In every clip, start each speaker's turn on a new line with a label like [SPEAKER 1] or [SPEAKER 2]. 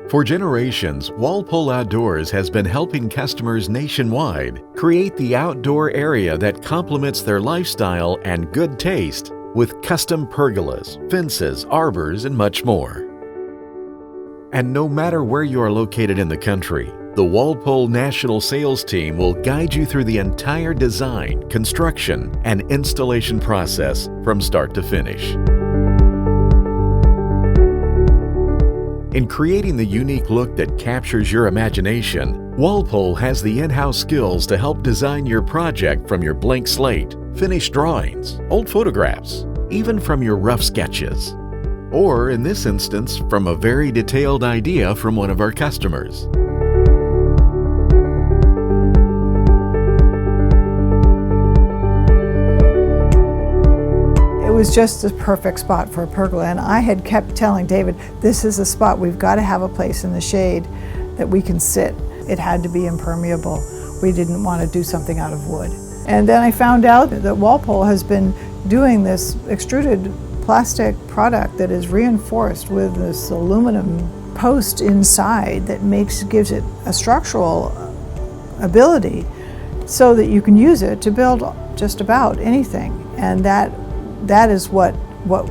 [SPEAKER 1] For generations, Walpole Outdoors has been helping customers nationwide create the outdoor area that complements their lifestyle and good taste with custom pergolas, fences, arbors, and much more. And no matter where you are located in the country, the Walpole National Sales Team will guide you through the entire design, construction, and installation process from start to finish. In creating the unique look that captures your imagination, Walpole has the in-house skills to help design your project from your blank slate, finished drawings, old photographs, even from your rough sketches. Or, in this instance, from a very detailed idea from one of our customers.
[SPEAKER 2] It was just the perfect spot for a pergola, and I had kept telling David, this is a spot, we've got to have a place in the shade that we can sit. It had to be impermeable. We didn't want to do something out of wood. And then I found out that Walpole has been doing this extruded plastic product that is reinforced with this aluminum post inside that gives it a structural ability so that you can use it to build just about anything. And that is what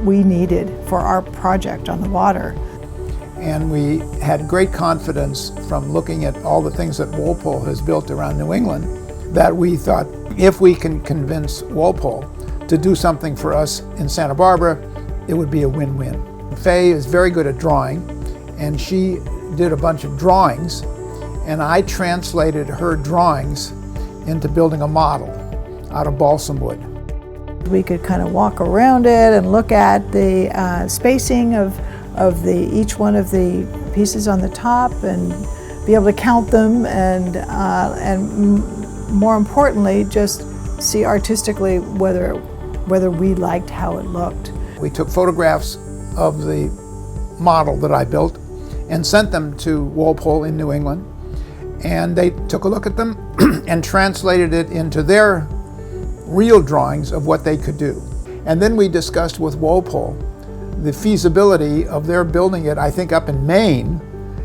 [SPEAKER 2] we needed for our project on the water.
[SPEAKER 3] And we had great confidence from looking at all the things that Walpole has built around New England that we thought if we can convince Walpole to do something for us in Santa Barbara, it would be a win-win. Faye is very good at drawing, and she did a bunch of drawings, and I translated her drawings into building a model out of balsam wood.
[SPEAKER 2] We could kind of walk around it and look at the spacing of each one of the pieces on the top and be able to count them and more importantly, just see artistically whether we liked how it looked.
[SPEAKER 3] We took photographs of the model that I built and sent them to Walpole in New England, and they took a look at them and translated it into their real drawings of what they could do. And then we discussed with Walpole the feasibility of their building it, I think, up in Maine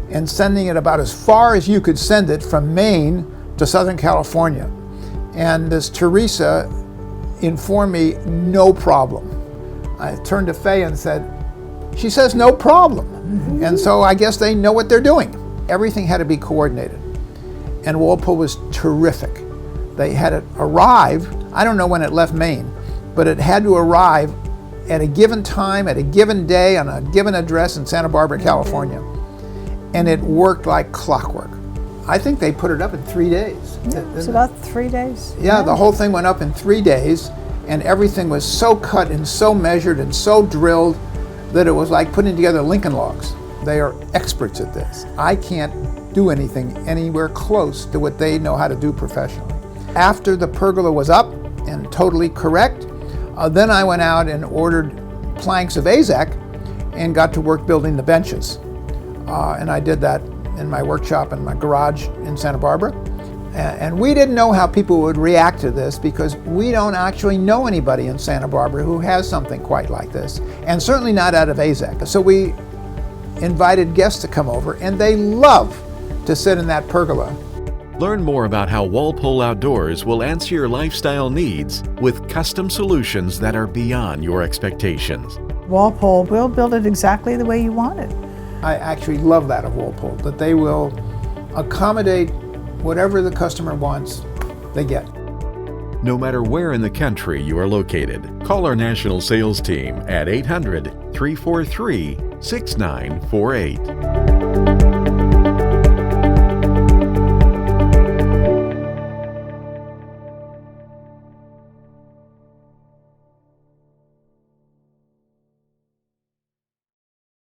[SPEAKER 3] and sending it about as far as you could send it from Maine to Southern California. And this Teresa informed me, no problem. I turned to Faye and said, she says no problem. Mm-hmm. And so I guess they know what they're doing. Everything had to be coordinated. And Walpole was terrific. They had it arrive, I don't know when it left Maine, but it had to arrive at a given time, at a given day, on a given address in Santa Barbara, California. And it worked like clockwork. I think they put it up in 3 days.
[SPEAKER 2] Yeah, it was about 3 days.
[SPEAKER 3] Yeah, the whole thing went up in 3 days, and everything was so cut and so measured and so drilled that it was like putting together Lincoln logs. They are experts at this. I can't do anything anywhere close to what they know how to do professionally. After the pergola was up and totally correct, then I went out and ordered planks of AZEK and got to work building the benches. And I did that in my workshop in my garage in Santa Barbara. And we didn't know how people would react to this because we don't actually know anybody in Santa Barbara who has something quite like this, and certainly not out of AZEK. So we invited guests to come over, and they love to sit in that pergola.
[SPEAKER 1] Learn more about how Walpole Outdoors will answer your lifestyle needs with custom solutions that are beyond your expectations.
[SPEAKER 2] Walpole will build it exactly the way you want it.
[SPEAKER 3] I actually love that of Walpole, that they will accommodate whatever the customer wants, they get.
[SPEAKER 1] No matter where in the country you are located, call our national sales team at 800-343-6948.